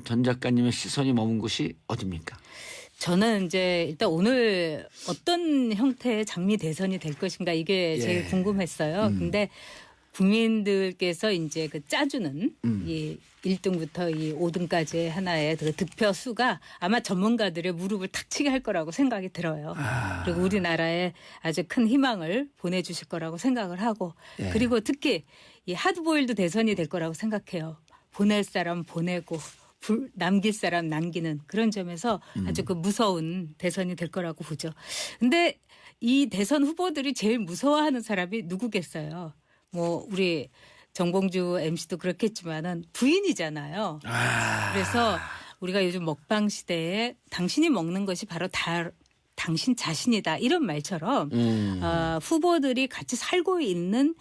전 작가님의 시선이 머문 곳이 어디입니까? 저는 이제 일단 오늘 어떤 형태의 장미 대선이 될 것인가 이게 제일 궁금했어요. 근데 국민들께서 이제 그 짜주는 이 1등부터 이 5등까지의 하나의 그 득표 수가 아마 전문가들의 무릎을 탁 치게 할 거라고 생각이 들어요. 그리고 우리나라에 아주 큰 희망을 보내주실 거라고 생각을 하고 그리고 특히 이 하드보일드 대선이 될 거라고 생각해요. 보낼 사람 보내고 남길 사람 남기는 그런 점에서 아주 그 무서운 대선이 될 거라고 보죠. 근데 이 대선 후보들이 제일 무서워하는 사람이 누구겠어요? 뭐 우리 정봉주 MC도 그렇겠지만은 부인이잖아요. 그래서 우리가 요즘 먹방 시대에 당신이 먹는 것이 바로 당신 자신이다 이런 말처럼 후보들이 같이 살고 있는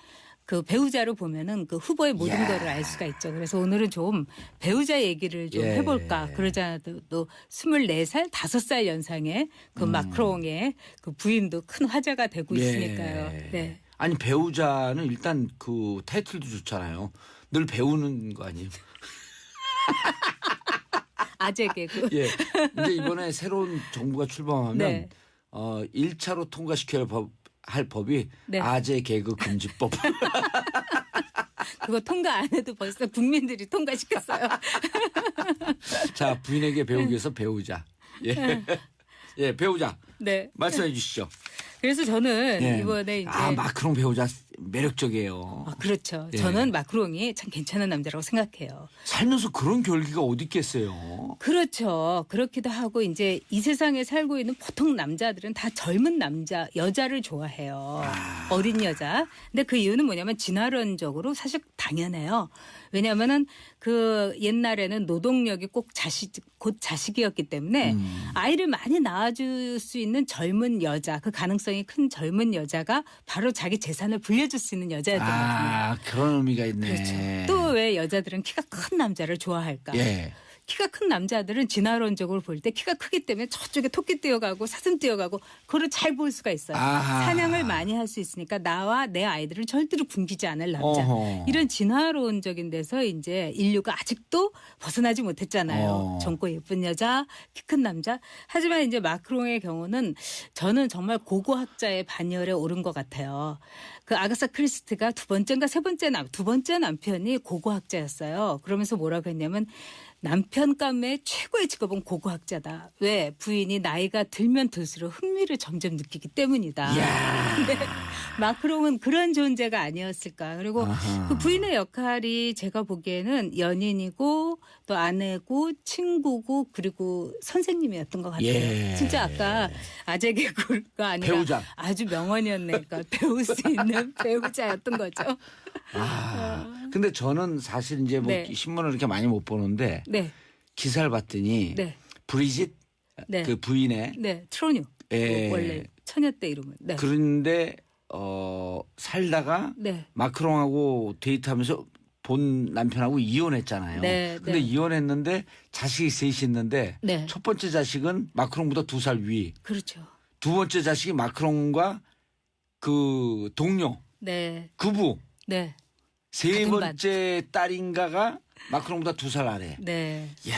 그 배우자를 보면은 그 후보의 모든 거를 알 수가 있죠. 그래서 오늘은 좀 배우자 얘기를 좀 해볼까. 그러자도 또 24살, 5살 연상의 그 마크롱의 그 부인도 큰 화제가 되고 있으니까요. 네. 아니 배우자는 일단 그 타이틀도 좋잖아요. 늘 배우는 거 아니에요? 아재 개그. 예. 이제 이번에 새로운 정부가 출범하면 1차로 통과시켜야 할 법이 아재 개그 금지법. 그거 통과 안 해도 벌써 국민들이 통과시켰어요. 자, 부인에게 배우기 위해서 배우자. 예. 예, 배우자. 네. 말씀해 주시죠. 그래서 저는 이번에 이제 마크롱 배우자 매력적이에요. 그렇죠. 저는 마크롱이 참 괜찮은 남자라고 생각해요. 살면서 그런 결기가 어디 있겠어요. 그렇죠. 그렇기도 하고 이제 이 세상에 살고 있는 보통 남자들은 다 젊은 남자, 여자를 좋아해요. 어린 여자. 근데 그 이유는 뭐냐면 진화론적으로 사실 당연해요. 왜냐하면은 그 옛날에는 노동력이 꼭 곧 자식이었기 때문에 아이를 많이 낳아줄 수 있는 젊은 여자, 그 가능성이 큰 젊은 여자가 바로 자기 재산을 불려줄 수 있는 여자였거든요. 그런 의미가 있네. 그렇죠. 또 왜 여자들은 키가 큰 남자를 좋아할까? 키가 큰 남자들은 진화론적으로 볼 때 키가 크기 때문에 저쪽에 토끼 뛰어가고 사슴 뛰어가고 그걸 잘 볼 수가 있어요. 사냥을 많이 할 수 있으니까 나와 내 아이들을 절대로 굶기지 않을 남자. 이런 진화론적인 데서 이제 인류가 아직도 벗어나지 못했잖아요. 젊고 예쁜 여자, 키 큰 남자. 하지만 이제 마크롱의 경우는 저는 정말 고고학자의 반열에 오른 것 같아요. 그 아가사 크리스티가 두 번째 남편이 고고학자였어요. 그러면서 뭐라고 했냐면 남편감의 최고의 직업은 고고학자다. 왜? 부인이 나이가 들면 들수록 흥미를 점점 느끼기 때문이다. 근데 마크롱은 그런 존재가 아니었을까. 그리고 그 부인의 역할이 제가 보기에는 연인이고 또 아내고 친구고 그리고 선생님이었던 것 같아요. 진짜 아까 아재 개그가 아니라 배우자. 아주 명언이었네. 그러니까 배울 수 있는 배우자였던 거죠. 근데 저는 사실 이제 뭐 신문을 이렇게 많이 못 보는데 기사를 봤더니 브리짓 그 부인의 트로뉴 원래 처녀 때 이름은 그런데 살다가 마크롱하고 데이트하면서 본 남편하고 이혼했잖아요. 근데 이혼했는데 자식이 셋이 있는데 첫 번째 자식은 마크롱보다 2살 위. 그렇죠. 두 번째 자식이 마크롱과 그 동료 그부. 세 번째 딸인가가 마크롱보다 2살 아래. 이야,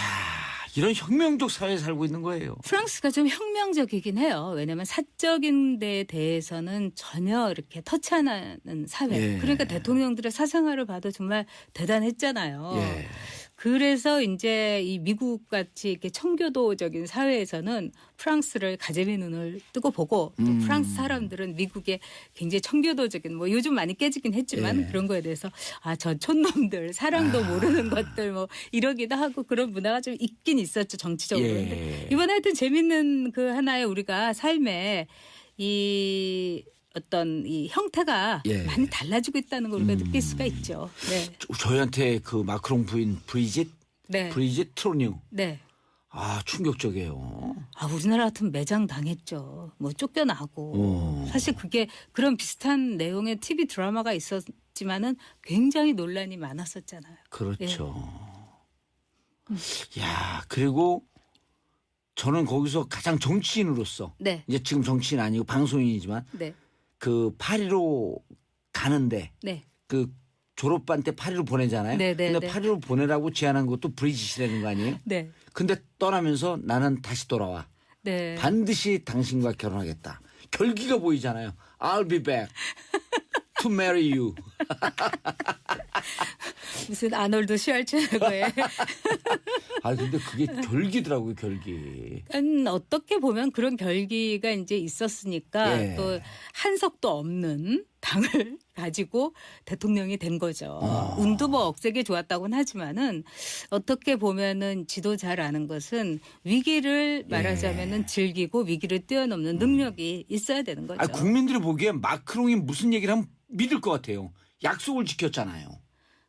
이런 혁명적 사회에 살고 있는 거예요. 프랑스가 좀 혁명적이긴 해요. 왜냐하면 사적인 데에 대해서는 전혀 이렇게 터치 안 하는 사회. 그러니까 대통령들의 사생활을 봐도 정말 대단했잖아요. 그래서 이제 이 미국 같이 이렇게 청교도적인 사회에서는 프랑스를 가재미 눈을 뜨고 보고 또 프랑스 사람들은 미국의 굉장히 청교도적인 뭐 요즘 많이 깨지긴 했지만 그런 거에 대해서 저 촌놈들 사랑도 모르는 것들 뭐 이러기도 하고 그런 문화가 좀 있긴 있었죠 정치적으로. 이번에 하여튼 재밌는 그 하나의 우리가 삶에 이 어떤 이 형태가 많이 달라지고 있다는 걸 우리가 느낄 수가 있죠. 저희한테 그 마크롱 부인 브리짓 트로뉴. 충격적이에요. 우리나라 같으면 매장 당했죠. 뭐 쫓겨나고. 사실 그게 그런 비슷한 내용의 TV 드라마가 있었지만은 굉장히 논란이 많았었잖아요. 그렇죠. 야, 그리고 저는 거기서 가장 정치인으로서 이제 지금 정치인 아니고 방송인이지만 그 파리로 가는데 그 졸업반 때 파리로 보내잖아요. 근데 파리로 보내라고 제안한 것도 브리짓이라는 거 아니에요? 네. 근데 떠나면서 나는 다시 돌아와. 네. 반드시 당신과 결혼하겠다. 결기가 보이잖아요. I'll be back to marry you. 무슨 아놀드 슈왈츠네거의. 아 근데 그게 결기더라고요, 결기. 어떻게 보면 그런 결기가 이제 있었으니까 또 한석도 없는 당을 가지고 대통령이 된 거죠. 운도 뭐 억세게 좋았다고는 하지만은 어떻게 보면은 지도 잘 아는 것은 위기를 말하자면은 즐기고 위기를 뛰어넘는 능력이 있어야 되는 거죠. 국민들이 보기엔 마크롱이 무슨 얘기를 하면 믿을 것 같아요. 약속을 지켰잖아요.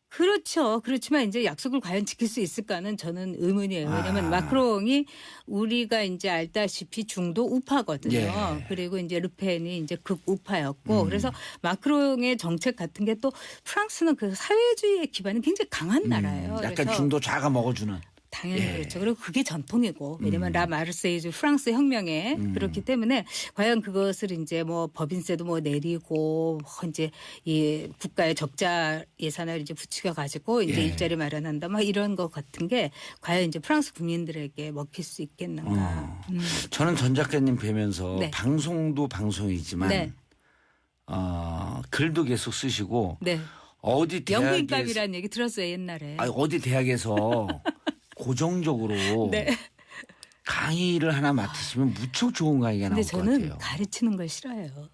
그렇죠. 그렇지만 이제 약속을 과연 지킬 수 있을까는 저는 의문이에요. 왜냐하면 마크롱이 우리가 이제 알다시피 중도 우파거든요. 그리고 이제 르펜이 이제 극우파였고 그래서 마크롱의 정책 같은 게 또 프랑스는 그 사회주의의 기반이 굉장히 강한 나라예요. 약간 그래서 중도 자가 먹어주는. 당연히 그렇죠. 그리고 그게 전통이고 왜냐하면 라 마르세유주 프랑스 혁명에 그렇기 때문에 과연 그것을 이제 뭐 법인세도 뭐 내리고 이제 이 국가의 적자 예산을 이제 부추겨 가지고 이제 일자리 마련한다 막 이런 것 같은 게 과연 이제 프랑스 국민들에게 먹힐 수 있겠는가. 저는 전 작가님 뵈면서 방송도 방송이지만 글도 계속 쓰시고 어디 대학에서 영부인감이라는 얘기 들었어요 옛날에. 어디 대학에서 고정적으로 강의를 하나 맡으시면 무척 좋은 강의가 나올 것 같아요. 근데 저는 가르치는 걸 싫어해요.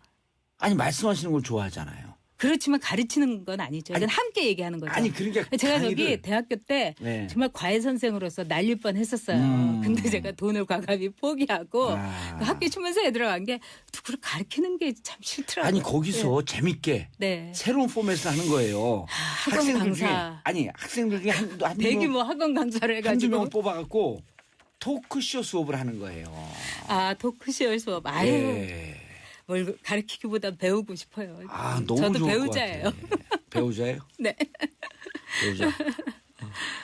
아니 말씀하시는 걸 좋아하잖아요. 그렇지만 가르치는 건 아니죠. 이건 함께 얘기하는 거죠. 아니 그러니까 제가 저기 대학교 때 정말 과외 선생으로서 날릴 뻔했었어요. 근데 제가 돈을 과감히 포기하고 그 학교 추면서 애들 간 게 누구를 가르치는 게 참 싫더라고요. 아니 거기서 재밌게 새로운 포맷을 하는 거예요. 학원 강사. 학생들 중에 한 대규모 학원 강사를 해가지고 한두 명 뽑아갖고 토크쇼 수업을 하는 거예요. 토크쇼 수업. 뭘 가르치기보다 배우고 싶어요. 너무 저도 좋을 배우자예요. 것 같아. 배우자예요? 네. 배우자.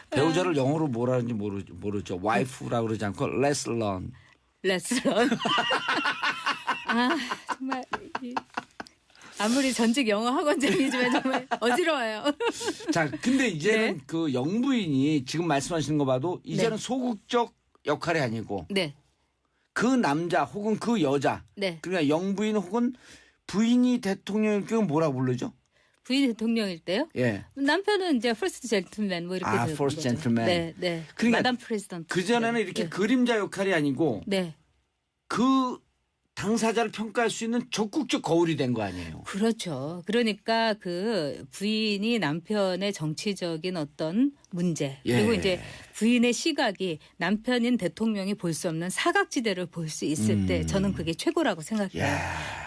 배우자를 영어로 뭐라 하는지 모르죠. 와이프라고 그러지 않고 let's learn. Let's learn. 정말 아무리 전직 영어 학원장이지만 정말 어지러워요. 자, 근데 이제는 그 영부인이 지금 말씀하시는 거 봐도 이제는 소극적 역할이 아니고 그 남자 혹은 그 여자 그러니까 영부인 혹은 부인이 대통령일 경우 뭐라고 부르죠? 부인 대통령일 때요? 남편은 이제 퍼스트 젠틀맨 뭐 이렇게 되는 거죠. 퍼스트 젠틀맨. 그러니까 마담 프레지던트. 그전에는 이렇게 그림자 역할이 아니고 그 당사자를 평가할 수 있는 적극적 거울이 된 거 아니에요. 그렇죠. 그러니까 그 부인이 남편의 정치적인 어떤 문제 그리고 이제 부인의 시각이 남편인 대통령이 볼 수 없는 사각지대를 볼 수 있을 때 저는 그게 최고라고 생각해요.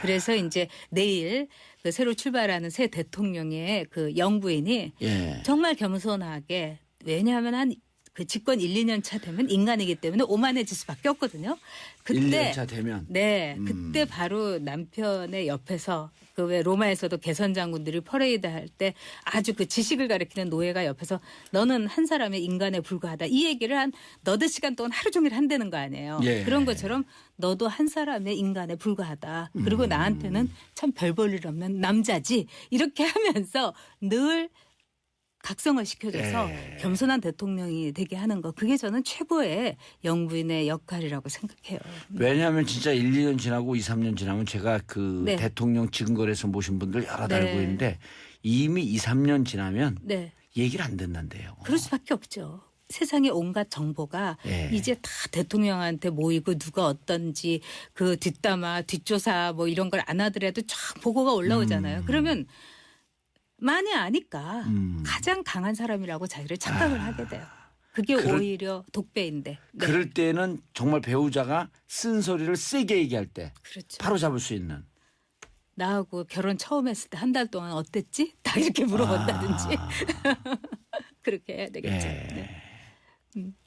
그래서 이제 내일 그 새로 출발하는 새 대통령의 그 영부인이 정말 겸손하게 왜냐하면 한 그 집권 1, 2년 차 되면 인간이기 때문에 오만해질 수밖에 없거든요. 그때 1년 차 되면 그때 바로 남편의 옆에서 그 왜 로마에서도 개선 장군들이 퍼레이드 할 때 아주 그 지식을 가리키는 노예가 옆에서 너는 한 사람의 인간에 불과하다 이 얘기를 한 너댓 시간 동안 하루 종일 한다는 거 아니에요. 그런 것처럼 너도 한 사람의 인간에 불과하다. 그리고 나한테는 참 별 볼 일 없는 남자지 이렇게 하면서 늘 각성을 시켜줘서 겸손한 대통령이 되게 하는 거 그게 저는 최고의 영부인의 역할이라고 생각해요. 왜냐하면 진짜 1, 2년 지나고 2, 3년 지나면 제가 그 대통령 지금거래에서 모신 분들 여러 알고 있는데 이미 2, 3년 지나면 얘기를 안 듣는데요. 그럴 수밖에 없죠. 세상의 온갖 정보가 이제 다 대통령한테 모이고 누가 어떤지 그 뒷담화 뒷조사 뭐 이런 걸 안 하더라도 쫙 보고가 올라오잖아요. 그러면 많이 아니까 가장 강한 사람이라고 자기를 착각을 하게 돼요. 그게 오히려 독배인데. 그럴 때는 정말 배우자가 쓴소리를 세게 얘기할 때 바로 잡을 수 있는. 나하고 결혼 처음 했을 때 한 달 동안 어땠지? 다 이렇게 물어본다든지. 그렇게 해야 되겠죠.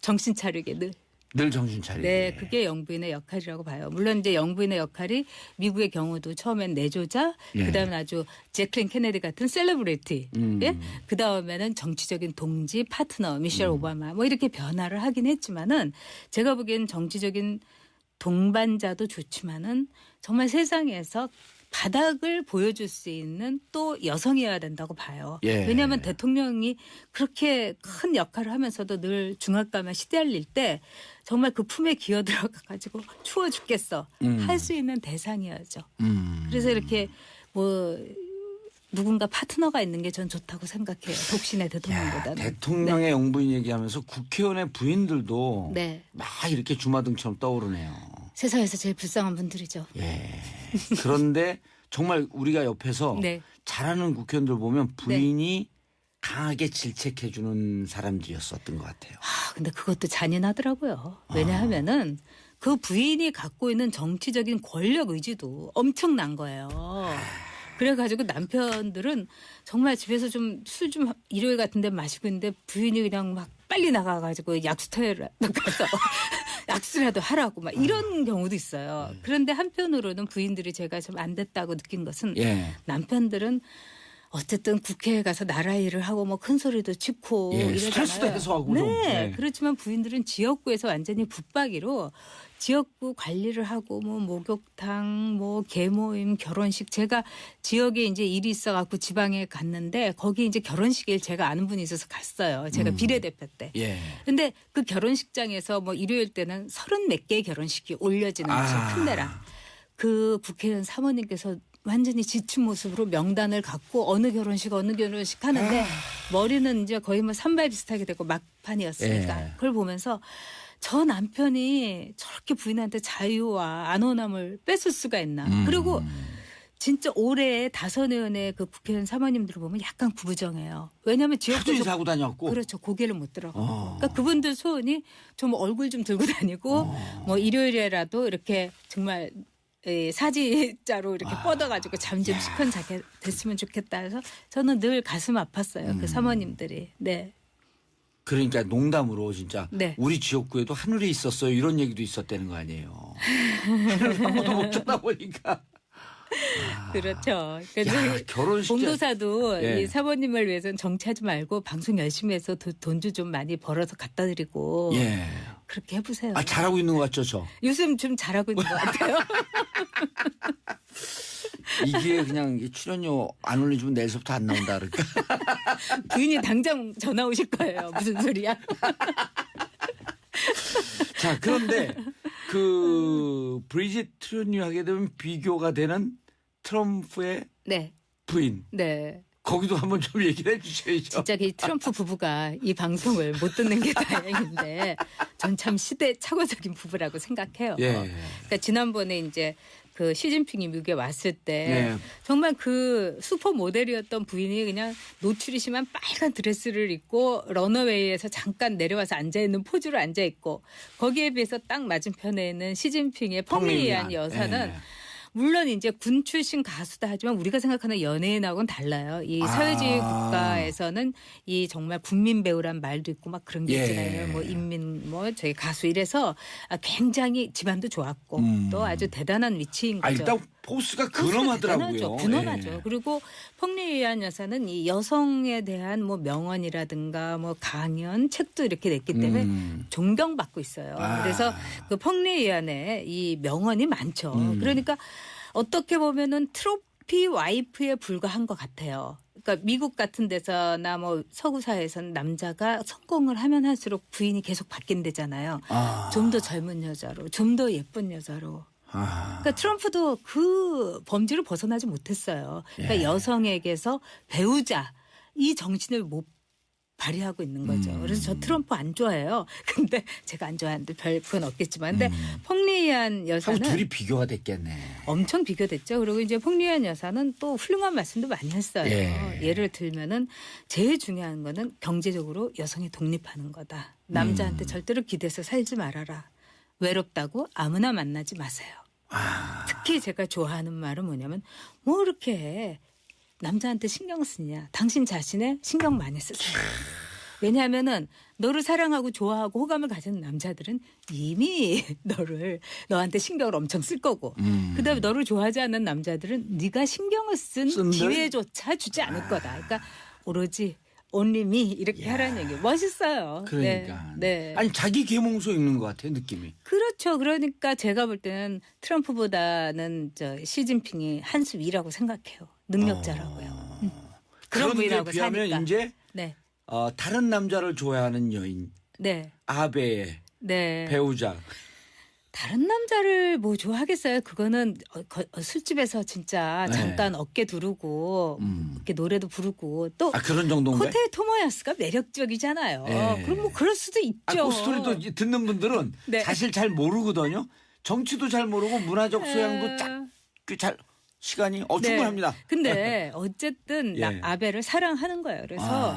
정신 차리게 늘 정신 차리게. 그게 영부인의 역할이라고 봐요. 물론 이제 영부인의 역할이 미국의 경우도 처음엔 내조자, 그다음에 아주 제클린 케네디 같은 셀러브리티, 그다음에는 정치적인 동지, 파트너, 미셸 오바마 뭐 이렇게 변화를 하긴 했지만은 제가 보기엔 정치적인 동반자도 좋지만은 정말 세상에서 바닥을 보여줄 수 있는 또 여성이어야 된다고 봐요. 예. 왜냐하면 대통령이 그렇게 큰 역할을 하면서도 늘 중압감에 시달릴 때 정말 그 품에 기어 들어가가지고 추워 죽겠어 할 수 있는 대상이어야죠. 그래서 이렇게 뭐 누군가 파트너가 있는 게 전 좋다고 생각해요. 독신의 대통령보다는. 대통령의 네. 영부인 얘기하면서 국회의원의 부인들도 네. 막 이렇게 주마등처럼 떠오르네요. 세상에서 제일 불쌍한 분들이죠. 예. 그런데 정말 우리가 옆에서 네. 잘하는 국회의원들 보면 부인이 강하게 질책해주는 사람들이었었던 것 같아요. 근데 그것도 잔인하더라고요. 왜냐하면은 그 부인이 갖고 있는 정치적인 권력 의지도 엄청난 거예요. 그래가지고 남편들은 정말 집에서 좀 술 좀 일요일 같은 데 마시고 있는데 부인이 그냥 막 빨리 나가가지고 약수터에 가서 약수라도 하라고 막 이런 경우도 있어요. 그런데 한편으로는 부인들이 제가 좀 안 됐다고 느낀 것은 남편들은 어쨌든 국회에 가서 나라 일을 하고 뭐 큰 소리도 치고 이러잖아요. 스트레스도 해소하고. 네. 그렇지만 부인들은 지역구에서 완전히 붙박이로 지역구 관리를 하고 뭐 목욕탕, 뭐 계모임, 결혼식 제가 지역에 이제 일이 있어갖고 지방에 갔는데 거기 이제 결혼식에 제가 아는 분이 있어서 갔어요. 제가 비례대표 때. 근데 그 결혼식장에서 뭐 일요일 때는 30몇 개의 결혼식이 올려지는 것이 큰 데라. 그 국회의원 사모님께서 완전히 지친 모습으로 명단을 갖고 어느 결혼식 하는데 머리는 이제 거의 뭐 산발 비슷하게 되고 막판이었으니까 그걸 보면서 저 남편이 저렇게 부인한테 자유와 안온함을 뺏을 수가 있나. 그리고 진짜 올해 다선 의원의 그 국회의원 사모님들을 보면 약간 구부정해요. 왜냐하면 지역구에서 사고 다녔고. 그렇죠. 고개를 못 들어가고. 그러니까 그분들 소원이 좀 얼굴 좀 들고 다니고 뭐 일요일에라도 이렇게 정말 사지자로 이렇게 뻗어가지고 잠 좀 시큰자게 됐으면 좋겠다 해서 저는 늘 가슴 아팠어요. 그 사모님들이. 네. 그러니까 농담으로 진짜 우리 지역구에도 하늘이 있었어요. 이런 얘기도 있었다는 거 아니에요. 하늘 아무도 못 쳐다보니까. 그렇죠. 그래서 결혼식 봉도사도 이 사모님을 위해서는 정치하지 말고 방송 열심히 해서 돈도 좀 많이 벌어서 갖다 드리고 그렇게 해보세요. 잘하고 있는 것 같죠, 저? 요즘 좀 잘하고 있는 것 같아요. 이게 그냥 출연료 안 올려주면 내일서부터 안 나온다 그럴까? 부인이 당장 전화 오실 거예요. 무슨 소리야? 자, 그런데 그 브리짓 트로니 하게 되면 비교가 되는 트럼프의 부인. 네. 거기도 한번 좀 얘기를 해 주셔야죠. 진짜 이 트럼프 부부가 이 방송을 못 듣는 게 다행인데 전 참 시대착오적인 부부라고 생각해요. 그러니까 지난번에 이제 그 시진핑이 미국에 왔을 때 정말 그 슈퍼 모델이었던 부인이 그냥 노출이 심한 빨간 드레스를 입고 러너웨이에서 잠깐 내려와서 앉아있는 포즈로 앉아있고 거기에 비해서 딱 맞은편에는 시진핑의 펑리안 여사는 물론 이제 군 출신 가수다 하지만 우리가 생각하는 연예인하고는 달라요. 이 사회주의 국가에서는 이 정말 국민 배우란 말도 있고 막 그런 게 있잖아요. 뭐 인민 뭐 저희 가수 이래서 굉장히 집안도 좋았고 또 아주 대단한 위치인 거죠. 일단 포스가 근엄하더라고요. 근엄하죠. 그리고 펑리안 여사는 이 여성에 대한 뭐 명언이라든가 뭐 강연, 책도 이렇게 냈기 때문에 존경받고 있어요. 그래서 그 펑리안의 이 명언이 많죠. 그러니까 어떻게 보면은 트로피 와이프에 불과한 것 같아요. 그러니까 미국 같은 데서나 뭐 서구 사회에서는 남자가 성공을 하면 할수록 부인이 계속 바뀐대잖아요. 좀 더 젊은 여자로, 좀 더 예쁜 여자로. 그러니까 트럼프도 그 범주를 벗어나지 못했어요. 그러니까 여성에게서 배우자 이 정신을 못 발휘하고 있는 거죠. 그래서 저 트럼프 안 좋아해요. 근데 제가 안 좋아하는데 별 그건 없겠지만. 근데 펑리안 여사는 둘이 비교가 됐겠네. 엄청 비교됐죠. 그리고 이제 펑리안 여사는 또 훌륭한 말씀도 많이 했어요. 예를 들면은 제일 중요한 거는 경제적으로 여성이 독립하는 거다. 남자한테 절대로 기대서 살지 말아라. 외롭다고 아무나 만나지 마세요. 특히 제가 좋아하는 말은 뭐냐면 뭐 이렇게 남자한테 신경 쓰냐. 당신 자신의 신경 많이 쓰세요. 왜냐하면은 너를 사랑하고 좋아하고 호감을 가진 남자들은 이미 너한테 신경을 엄청 쓸 거고 그다음에 너를 좋아하지 않는 남자들은 네가 신경을 쓴 기회조차 주지 않을 거다. 그러니까 오로지 only me 이렇게 하라는 얘기. 멋있어요. 그러니까. 아니 자기 계몽서 읽는 것 같아요. 느낌이. 그렇죠. 그렇죠. 그러니까 제가 볼 때는 트럼프보다는 시진핑이 한 수 위라고 생각해요. 능력자라고요. 그런 분이라고 비하면 사니까. 이제 네. 다른 남자를 좋아하는 여인. 네. 아베의 네. 배우자. 다른 남자를 뭐 좋아하겠어요. 그거는 술집에서 진짜 잠깐 어깨 두르고 이렇게 노래도 부르고 또 그런 정도인가요? 호텔 토모야스가 매력적이잖아요. 그럼 뭐 그럴 수도 있죠. 그 스토리도 듣는 분들은 네. 사실 잘 모르거든요. 정치도 잘 모르고 문화적 소양도 잘 시간이 충분합니다. 네. 근데 어쨌든 아베를 사랑하는 거예요. 그래서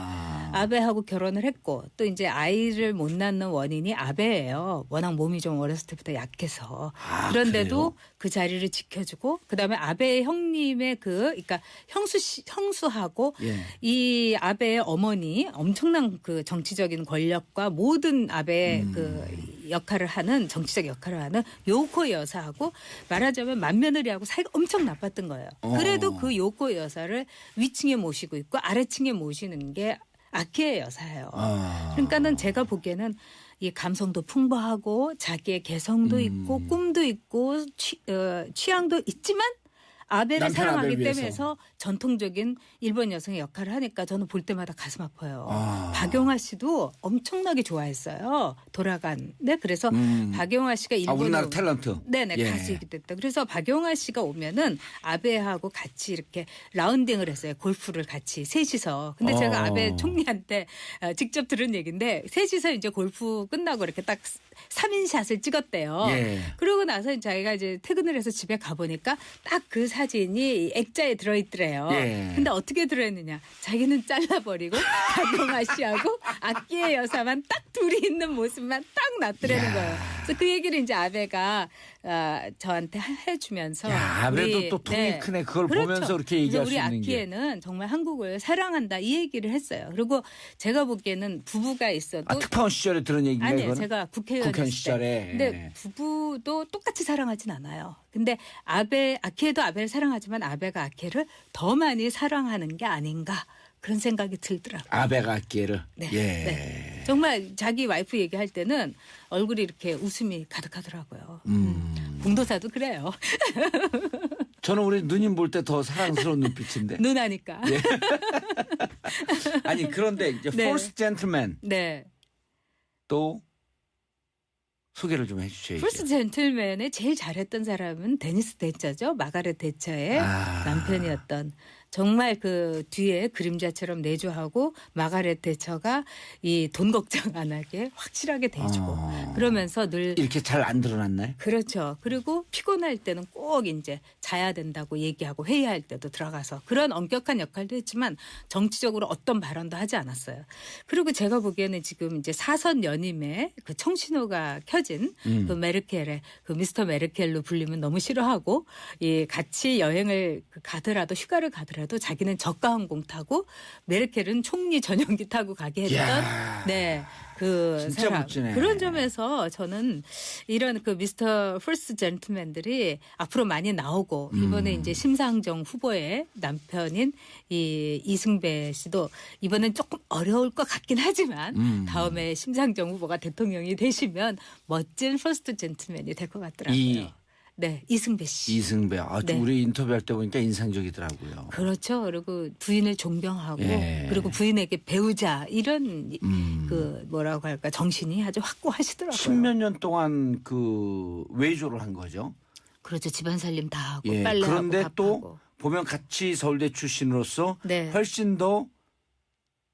아베하고 결혼을 했고 또 이제 아이를 못 낳는 원인이 아베예요. 워낙 몸이 좀 어렸을 때부터 약해서. 그런데도 그래요? 그 자리를 지켜주고 그다음에 아베 형님의 그러니까 형수하고 이 아베의 어머니 엄청난 그 정치적인 권력과 모든 아베의 그 역할을 하는 정치적 역할을 하는 요코 여사하고 말하자면 맏며느리하고 사이가 엄청 나빴던 거예요. 그래도 그 요코 여사를 위층에 모시고 있고 아래층에 모시는 게 아키에 여사예요. 그러니까는 제가 보기에는 이 감성도 풍부하고 자기의 개성도 있고 꿈도 있고 취향도 있지만 아베를 사랑하기 때문에 전통적인 일본 여성의 역할을 하니까 저는 볼 때마다 가슴 아파요. 박용화 씨도 엄청나게 좋아했어요. 돌아간. 네, 그래서 박용화 씨가 일본 우리나라 탤런트. 네네 가수이기 때문에 그래서 박용화 씨가 오면은 아베하고 같이 이렇게 라운딩을 했어요. 골프를 같이 셋이서. 근데 제가 아베 총리한테 직접 들은 얘기인데 셋이서 이제 골프 끝나고 이렇게 딱 3인샷을 찍었대요. 그러고 나서 자기가 이제 퇴근을 해서 집에 가보니까 딱 그 사진이 액자에 들어있더래요. 근데 어떻게 들어있느냐. 자기는 잘라버리고 박용화 씨하고 아키에 여사만 딱 둘이 있는 모습만 딱 놨더라는 거예요. 그래서 그 얘기를 이제 아베가 저한테 해주면서. 아베도 또 통이 크네. 그걸 보면서 그렇게 얘기할 수 있는 게. 우리 아키에는 정말 한국을 사랑한다 이 얘기를 했어요. 그리고 제가 보기에는 부부가 있어도. 특파원 시절에 들은 얘기인가요? 아니요. 제가 국회의원 시절에. 근데 부부도 똑같이 사랑하진 않아요. 근데 아키에도 아베를 사랑하지만 아베가 아키를 더 많이 사랑하는 게 아닌가 그런 생각이 들더라고요. 아베가 아키를. 네. 네. 정말 자기 와이프 얘기할 때는 얼굴이 이렇게 웃음이 가득하더라고요. 공도사도 그래요. 저는 우리 누님 볼 때 더 사랑스러운 눈빛인데. 누나니까. 아니 그런데 이제 First Gentleman. 또 소개를 좀 해주셔야죠. 퍼스트 젠틀맨에 제일 잘했던 사람은 데니스 대처죠. 마가렛 대처의 남편이었던. 정말 그 뒤에 그림자처럼 내조하고 마가렛 대처가 이 돈 걱정 안 하게 확실하게 대주고 그러면서 늘 이렇게 잘 안 드러났나요? 그렇죠. 그리고 피곤할 때는 꼭 이제 자야 된다고 얘기하고 회의할 때도 들어가서 그런 엄격한 역할도 했지만 정치적으로 어떤 발언도 하지 않았어요. 그리고 제가 보기에는 지금 이제 사선 연임에 그 청신호가 켜진 그 메르켈의 그 미스터 메르켈로 불리면 너무 싫어하고 이 같이 여행을 가더라도 휴가를 가더라도 자기는 저가 항공 타고 메르켈은 총리 전용기 타고 가게 했던 그 사람. 멋지네. 그런 점에서 저는 이런 그 미스터 퍼스트 젠틀맨들이 앞으로 많이 나오고 이번에 이제 심상정 후보의 남편인 이 이승배 씨도 이번엔 조금 어려울 것 같긴 하지만 다음에 심상정 후보가 대통령이 되시면 멋진 퍼스트 젠틀맨이 될 것 같더라고요. 이승배 씨. 이승배. 우리 인터뷰할 때 보니까 인상적이더라고요. 그렇죠. 그리고 부인을 존경하고 그리고 부인에게 배우자 이런 그 뭐라고 할까 정신이 아주 확고하시더라고요. 10몇 년 동안 그 외조를 한 거죠. 그렇죠. 집안 살림 다 하고 빨래하고 그런데 밥하고. 또 보면 같이 서울대 출신으로서 훨씬 더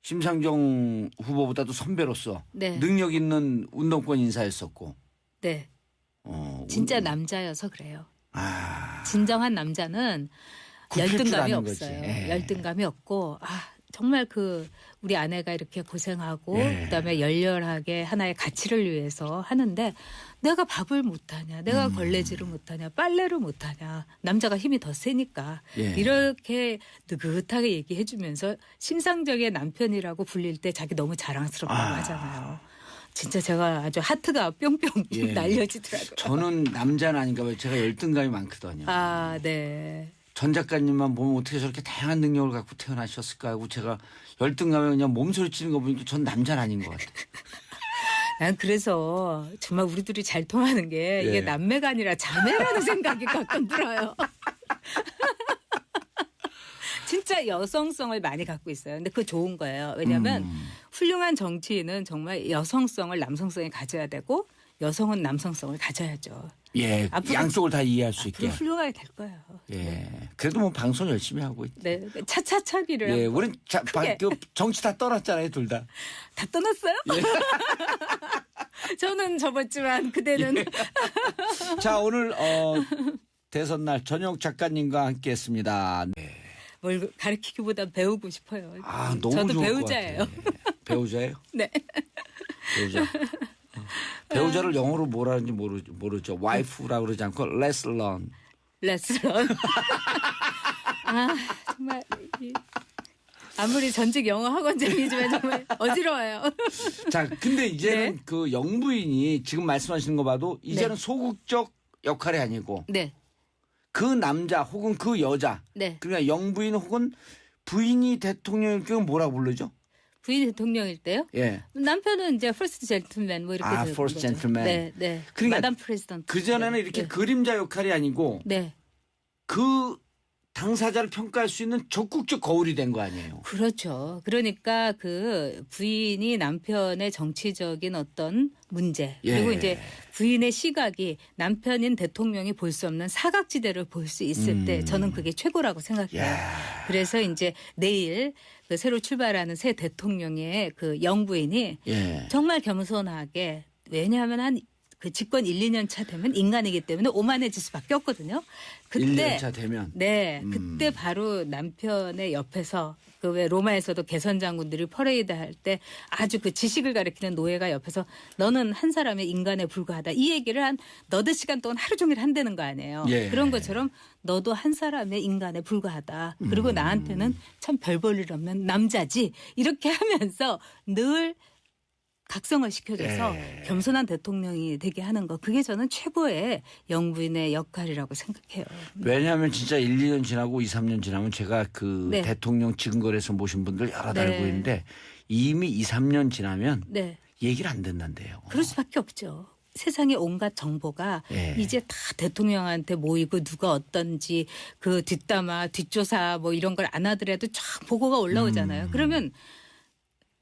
심상정 후보보다도 선배로서 능력 있는 운동권 인사였었고. 진짜 남자여서 그래요. 진정한 남자는 열등감이 없어요. 열등감이 없고 정말 그 우리 아내가 이렇게 고생하고 그다음에 열렬하게 하나의 가치를 위해서 하는데 내가 밥을 못하냐, 내가 걸레질을 못하냐, 빨래를 못하냐. 남자가 힘이 더 세니까 이렇게 느긋하게 얘기해 주면서 심상정의 남편이라고 불릴 때 자기 너무 자랑스럽다고 하잖아요. 진짜 제가 아주 하트가 뿅뿅 날려지더라고요. 저는 남자는 아닌가 봐요. 제가 열등감이 많거든요. 전 작가님만 보면 어떻게 저렇게 다양한 능력을 갖고 태어나셨을까 하고 제가 열등감에 그냥 몸소리 치는 거 보니까 전 남자는 아닌 것 같아요. 그래서 정말 우리들이 잘 통하는 게 이게 남매가 아니라 자매라는 생각이 가끔 들어요. 진짜 여성성을 많이 갖고 있어요. 근데 그거 좋은 거예요. 왜냐하면 훌륭한 정치인은 정말 여성성을 남성성에 가져야 되고 여성은 남성성을 가져야죠. 예, 양쪽을 다 이해할 수 있게. 훌륭하게 될 거예요. 예, 네. 그래도 뭐 방송 열심히 하고 있죠. 네, 차차차기를. 예, 우린 정치 다 떠났잖아요, 둘 다. 다 떠났어요? 예. 저는 접었지만 그대는. 예. 자, 오늘 대선 날 전용 작가님과 함께했습니다. 네. 뭘 가르치기보다 배우고 싶어요. 아, 너무 저도 좋을 배우자예요. 것 같아요. 배우자예요? 네. 배우자. 배우자를 영어로 뭐라는지 모르죠. 와이프라고 그러지 않고 레슬런. 레슬런. 아, 정말 아무리 전직 영어 학원장이지만 정말 어지러워요. 자, 근데 이제는 네. 그 영부인이 지금 말씀하시는 거 봐도 이제는 네. 소극적 역할이 아니고 네. 그 남자 혹은 그 여자. 네. 그러니까 영부인 혹은 부인이 대통령일 경우 뭐라고 부르죠? 부인 대통령일 때요? 예. 남편은 이제 퍼스트 젠틀맨 뭐 이렇게 되는 퍼스트 거죠. 젠틀맨. 네, 네. 그러니까 마담 프레지던트. 그 전에는 네. 이렇게 네. 그림자 역할이 아니고 네. 그 당사자를 평가할 수 있는 적극적 거울이 된 거 아니에요. 그렇죠. 그러니까 그 부인이 남편의 정치적인 어떤 문제 그리고 예. 이제 부인의 시각이 남편인 대통령이 볼 수 없는 사각지대를 볼 수 있을 때 저는 그게 최고라고 생각해요. 야. 그래서 이제 내일 그 새로 출발하는 새 대통령의 그 영부인이 예. 정말 겸손하게 왜냐하면 한 그 집권 1, 2년 차 되면 인간이기 때문에 오만해질 수밖에 없거든요. 1, 2년 차 되면. 네, 그때 바로 남편의 옆에서 그 왜 로마에서도 개선 장군들이 퍼레이드 할 때 아주 그 지식을 가리키는 노예가 옆에서 너는 한 사람의 인간에 불과하다 이 얘기를 한 너댓 시간 동안 하루 종일 한다는 거 아니에요. 예. 그런 것처럼 너도 한 사람의 인간에 불과하다. 그리고 나한테는 참 별 볼 일 없는 남자지 이렇게 하면서 늘 각성을 시켜줘서 예. 겸손한 대통령이 되게 하는 거 그게 저는 최고의 영부인의 역할이라고 생각해요. 왜냐하면 진짜 1, 2년 지나고 2, 3년 지나면 제가 그 네. 대통령 지금거래에서 모신 분들 여러 네. 알고 있는데 이미 2, 3년 지나면 네. 얘기를 안 듣는데요. 그럴 수밖에 없죠. 세상의 온갖 정보가 예. 이제 다 대통령한테 모이고 누가 어떤지 그 뒷담화 뒷조사 뭐 이런 걸 안 하더라도 쫙 보고가 올라오잖아요. 그러면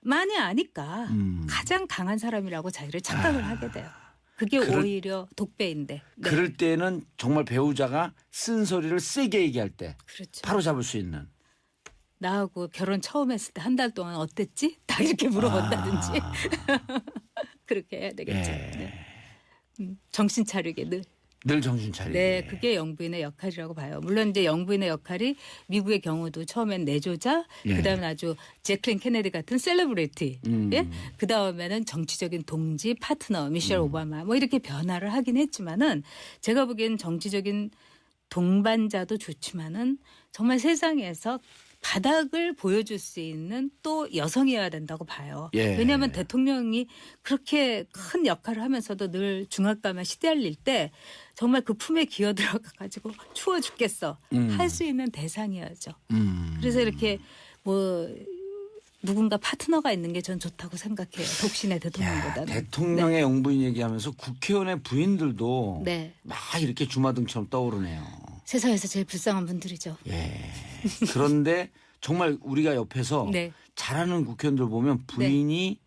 많이 아니까 가장 강한 사람이라고 자기를 착각을 하게 돼요. 그게 오히려 독배인데. 네. 그럴 때는 정말 배우자가 쓴소리를 세게 얘기할 때 그렇죠. 바로 잡을 수 있는. 나하고 결혼 처음 했을 때 한 달 동안 어땠지? 다 이렇게 물어본다든지. 그렇게 해야 되겠죠. 예. 네. 정신 차리게 늘. 늘 정신 차리게. 네, 그게 영부인의 역할이라고 봐요. 물론 이제 영부인의 역할이 미국의 경우도 처음엔 내조자, 예. 그다음에 아주 제클린 케네디 같은 셀러브리티, 예? 그다음에는 정치적인 동지, 파트너, 미셸 오바마 뭐 이렇게 변화를 하긴 했지만은 제가 보기엔 정치적인 동반자도 좋지만은 정말 세상에서 바닥을 보여줄 수 있는 또 여성이어야 된다고 봐요. 예. 왜냐하면 대통령이 그렇게 큰 역할을 하면서도 늘 중압감에 시달릴 때 정말 그 품에 기어 들어가가지고 추워 죽겠어 할 수 있는 대상이어야죠. 그래서 이렇게 뭐 누군가 파트너가 있는 게 전 좋다고 생각해요. 독신의 대통령보다는. 대통령의 네. 영부인 얘기하면서 국회의원의 부인들도 네. 막 이렇게 주마등처럼 떠오르네요. 세상에서 제일 불쌍한 분들이죠. 예. 그런데 정말 우리가 옆에서 네. 잘하는 국회의원들 보면 부인이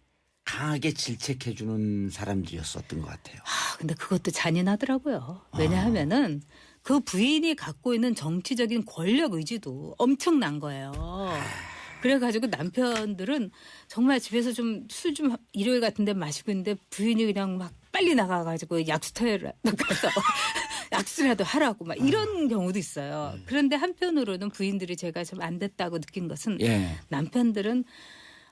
강하게 질책해주는 사람들이었었던 것 같아요. 아, 근데 그것도 잔인하더라고요. 왜냐하면은 그 부인이 갖고 있는 정치적인 권력 의지도 엄청난 거예요. 그래가지고 남편들은 정말 집에서 좀 술 좀 일요일 같은 데 마시고 있는데 부인이 그냥 막 빨리 나가가지고 약수터에 가서 약수라도 하라고 막 이런 경우도 있어요. 그런데 한편으로는 부인들이 제가 좀 안 됐다고 느낀 것은 예. 남편들은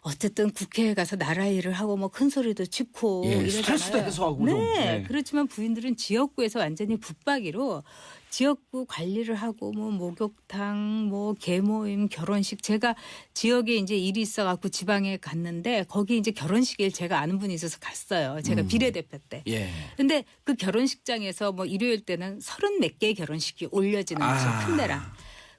어쨌든 국회에 가서 나라 일을 하고 뭐 큰 소리도 치고 예, 이러잖아요. 스트레스도 해소하고 네. 좀. 네. 그렇지만 부인들은 지역구에서 완전히 붙박이로 지역구 관리를 하고 뭐 목욕탕, 뭐 계모임, 결혼식 제가 지역에 이제 일이 있어갖고 지방에 갔는데 거기 이제 결혼식일 제가 아는 분이 있어서 갔어요. 제가 비례대표 때. 예. 근데 그 결혼식장에서 뭐 일요일 때는 30몇 개의 결혼식이 올려지는 거죠. 큰 데랑.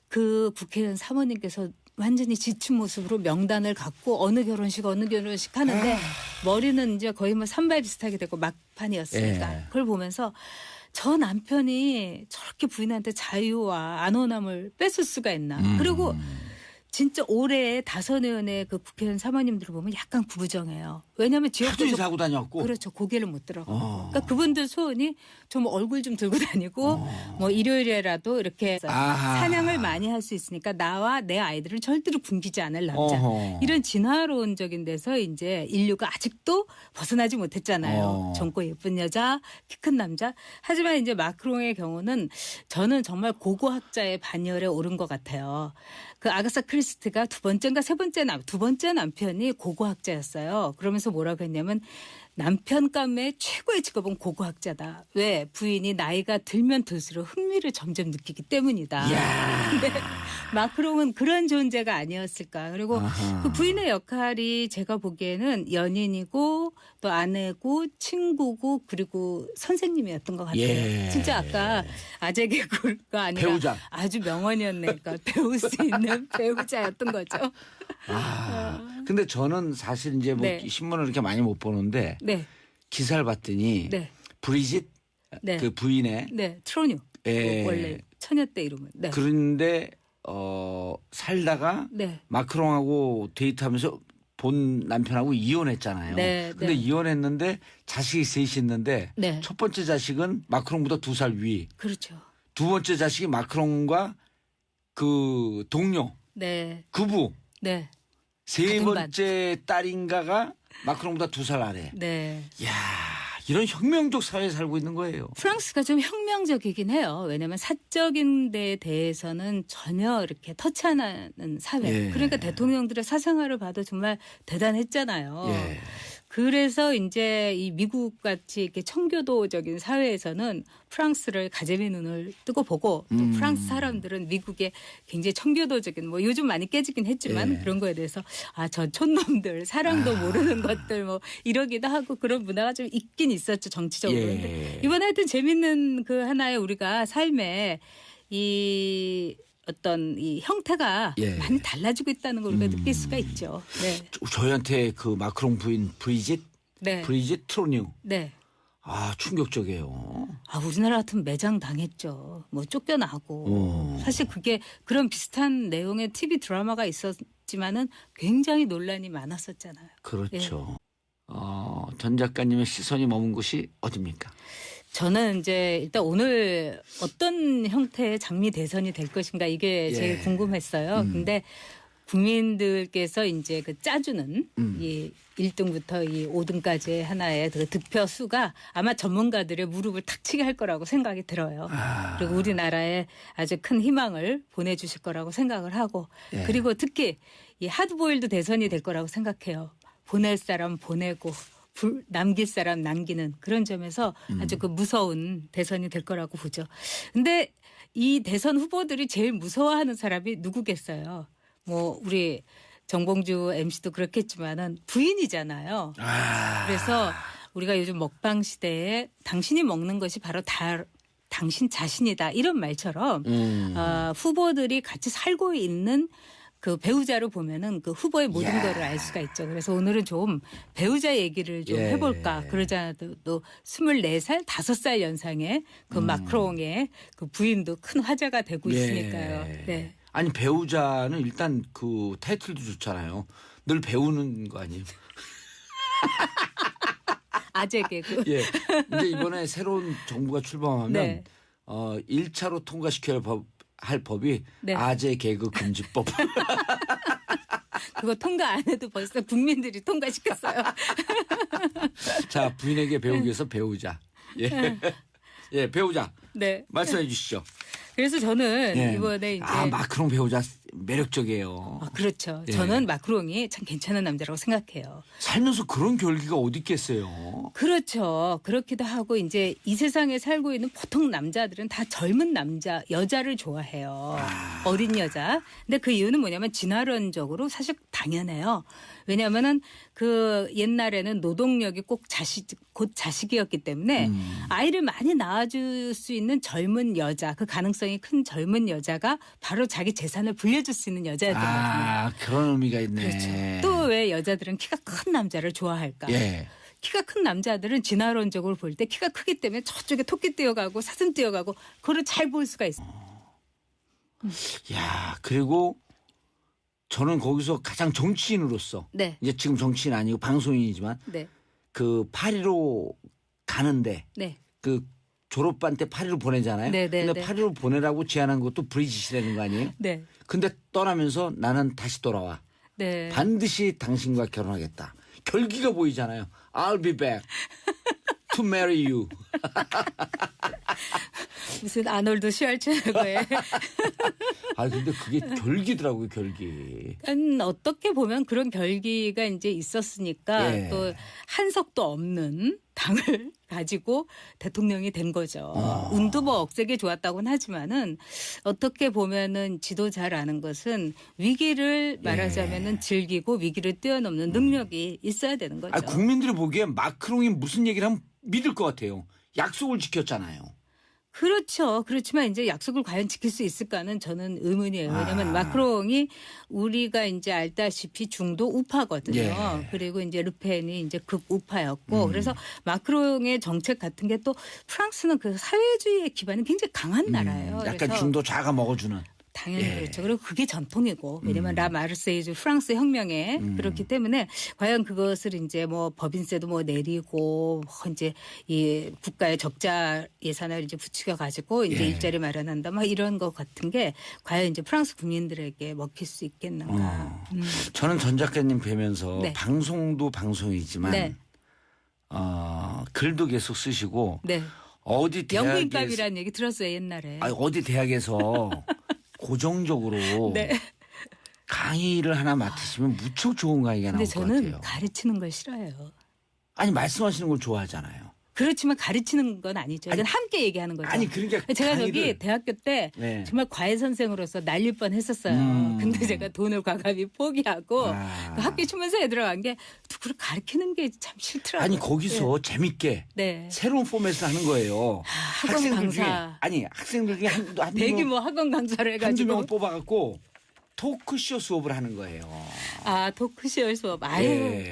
그 국회의원 사모님께서 완전히 지친 모습으로 명단을 갖고 어느 결혼식 하는데 머리는 이제 거의 뭐 산발 비슷하게 되고 막판이었으니까 그걸 보면서 저 남편이 저렇게 부인한테 자유와 안온함을 뺏을 수가 있나. 그리고 진짜 올해 다선 의원의 그 국회의원 사모님들을 보면 약간 구부정해요. 왜냐하면 지역구에서 하고 다녔고. 그렇죠. 고개를 못 들어가고. 그러니까 그분들 소원이 좀 얼굴 좀 들고 다니고 뭐 일요일에라도 이렇게 사냥을 많이 할 수 있으니까 나와 내 아이들을 절대로 굶기지 않을 남자. 이런 진화론적인 데서 이제 인류가 아직도 벗어나지 못했잖아요. 젊고 예쁜 여자, 키 큰 남자. 하지만 이제 마크롱의 경우는 저는 정말 고고학자의 반열에 오른 것 같아요. 그 아가사 크리스티가 두 번째 남편이 고고학자였어요. 그러면서 뭐라고 했냐면 남편감의 최고의 직업은 고고학자다. 왜? 부인이 나이가 들면 들수록 흥미를 점점 느끼기 때문이다. 근데 마크롱은 그런 존재가 아니었을까. 그리고 그 부인의 역할이 제가 보기에는 연인이고 또 아내고 친구고 그리고 선생님이었던 것 같아요. 진짜 아까 아재 개그가 아니라 배우자. 아주 명언이었네. 그러니까 배울 수 있는 배우자였던 거죠. 근데 저는 사실 이제 뭐 신문을 이렇게 많이 못 보는데 기사를 봤더니 브리짓 그 부인의 트로뉴 원래 처녀 때 이름은 그런데 살다가 마크롱하고 데이트하면서 본 남편하고 이혼했잖아요. 근데 이혼했는데 자식이 셋이 있는데 첫 번째 자식은 마크롱보다 2살 위. 그렇죠. 두 번째 자식이 마크롱과 그 동료 그부. 세 번째 딸인가가 마크롱보다 2살 아래. 이야, 이런 혁명적 사회에 살고 있는 거예요. 프랑스가 좀 혁명적이긴 해요. 왜냐하면 사적인 데에 대해서는 전혀 이렇게 터치 안 하는 사회. 그러니까 대통령들의 사생활을 봐도 정말 대단했잖아요. 그래서 이제 이 미국 같이 이렇게 청교도적인 사회에서는 프랑스를 가재미 눈을 뜨고 보고 또 프랑스 사람들은 미국의 굉장히 청교도적인 뭐 요즘 많이 깨지긴 했지만 그런 거에 대해서 저 촌놈들 사랑도 모르는 것들 뭐 이러기도 하고 그런 문화가 좀 있긴 있었죠 정치적으로. 이번에 하여튼 재밌는 그 하나의 우리가 삶에 이 어떤 이 형태가 많이 달라지고 있다는 걸 우리가 느낄 수가 있죠. 저희한테 그 마크롱 부인 브리짓 트로뉴. 충격적이에요. 우리나라 같으면 매장 당했죠. 뭐 쫓겨나고. 사실 그게 그런 비슷한 내용의 TV 드라마가 있었지만은 굉장히 논란이 많았었잖아요. 그렇죠. 전 작가님의 시선이 머문 곳이 어디입니까? 저는 이제 일단 오늘 어떤 형태의 장미 대선이 될 것인가 이게 제일 궁금했어요. 근데 국민들께서 이제 그 짜주는 이 1등부터 이 5등까지의 하나의 그 득표 수가 아마 전문가들의 무릎을 탁 치게 할 거라고 생각이 들어요. 그리고 우리나라에 아주 큰 희망을 보내주실 거라고 생각을 하고 그리고 특히 이 하드보일드 대선이 될 거라고 생각해요. 보낼 사람 보내고 남길 사람 남기는 그런 점에서 아주 그 무서운 대선이 될 거라고 보죠. 근데 이 대선 후보들이 제일 무서워하는 사람이 누구겠어요? 뭐 우리 정봉주 MC도 그렇겠지만은 부인이잖아요. 그래서 우리가 요즘 먹방 시대에 당신이 먹는 것이 바로 당신 자신이다 이런 말처럼 후보들이 같이 살고 있는 그 배우자로 보면은 그 후보의 모든 거를 알 수가 있죠. 그래서 오늘은 좀 배우자 얘기를 좀 해볼까. 그러자도 또 24살, 5살 연상의 그 마크롱의 그 부인도 큰 화제가 되고 있으니까요. 아니 배우자는 일단 그 타이틀도 좋잖아요. 늘 배우는 거 아니에요? 아재 개그. 이제 이번에 새로운 정부가 출범하면 1차로 통과시켜야 할 법이 아재 개그 금지법. 그거 통과 안 해도 벌써 국민들이 통과시켰어요. 자, 부인에게 배우기 위해서 배우자. 배우자. 말씀해 주시죠. 그래서 저는 이번에 이제 마크롱 배우자 매력적이에요. 그렇죠. 저는 마크롱이 참 괜찮은 남자라고 생각해요. 살면서 그런 결기가 어디 있겠어요. 그렇죠. 그렇기도 하고 이제 이 세상에 살고 있는 보통 남자들은 다 젊은 여자를 좋아해요. 어린 여자. 근데 그 이유는 뭐냐면 진화론적으로 사실 당연해요. 왜냐하면은 그 옛날에는 노동력이 꼭 곧 자식이었기 때문에 아이를 많이 낳아줄 수 있는 젊은 여자, 그 가능성이 큰 젊은 여자가 바로 자기 재산을 불려줄 수 있는 여자였던 거거든요. 아, 그런 의미가 있네. 그렇죠. 또 왜 여자들은 키가 큰 남자를 좋아할까? 예. 키가 큰 남자들은 진화론적으로 볼 때 키가 크기 때문에 저쪽에 토끼 뛰어가고 사슴 뛰어가고 그걸 잘 볼 수가 있어요. 야, 그리고 저는 거기서 가장 정치인으로서 네. 이제 지금 정치인 아니고 방송인이지만 네. 그 파리로 가는데 네. 그 졸업반 때 파리로 보내잖아요. 네, 네, 근데 네. 파리로 보내라고 제안한 것도 브리짓이라는 거 아니에요? 네. 근데 떠나면서 나는 다시 돌아와. 네. 반드시 당신과 결혼하겠다. 결기가 보이잖아요. I'll be back to marry you. 무슨 아놀드 슈왈츠네거의 아 근데 그게 결기더라고요, 결기. 어떻게 보면 그런 결기가 이제 있었으니까 예. 또 한석도 없는 당을 가지고 대통령이 된 거죠. 운도 뭐 억세게 좋았다고는 하지만은 어떻게 보면은 지도 잘 아는 것은 위기를 말하자면은 즐기고 위기를 뛰어넘는 능력이 있어야 되는 거죠. 아, 국민들이 보기엔 마크롱이 무슨 얘기를 하면 믿을 것 같아요. 약속을 지켰잖아요. 그렇죠. 그렇지만 이제 약속을 과연 지킬 수 있을까는 저는 의문이에요. 왜냐하면 마크롱이 우리가 이제 알다시피 중도 우파거든요. 예. 그리고 이제 르펜이 이제 극우파였고 그래서 마크롱의 정책 같은 게 또 프랑스는 그 사회주의의 기반이 굉장히 강한 나라예요. 약간 그래서 중도 자가 먹어주는. 당연히 예. 그렇죠. 그리고 그게 전통이고 왜냐하면 라 마르세유주 프랑스 혁명에 그렇기 때문에 과연 그것을 이제 뭐 법인세도 뭐 내리고 이제 이 국가의 적자 예산을 이제 부추겨 가지고 이제 예. 일자리 마련한다 막 이런 것 같은 게 과연 이제 프랑스 국민들에게 먹힐 수 있겠는가. 저는 전 작가님 뵈면서 네. 방송도 방송이지만 네. 글도 계속 쓰시고 네. 어디 대학에서 영부인감이라는 얘기 들었어요 옛날에. 아니, 어디 대학에서 고정적으로 네. 강의를 하나 맡으시면 무척 좋은 강의가 근데 나올 것 저는 같아요. 가르치는 걸 싫어해요. 아니 말씀하시는 걸 좋아하잖아요. 그렇지만 가르치는 건 아니죠. 이건 함께 얘기하는 거죠. 아니 그러니까 제가 강의를- 저기 대학교 때 네. 정말 과외 선생으로서 날릴 뻔했었어요. 근데 제가 돈을 과감히 포기하고 그 학교 추면서에 들어간 게 누구를 가르치는 게 참 싫더라고요. 아니 거기서 재밌게 네. 새로운 포맷을 하는 거예요. 학원 학생들 중에 강사. 아니 학생들 중에 한두 대규모 학원 강사를 한두 해가지고 명을 뽑아갖고 토크쇼 수업을 하는 거예요. 토크쇼 수업. 아유. 예.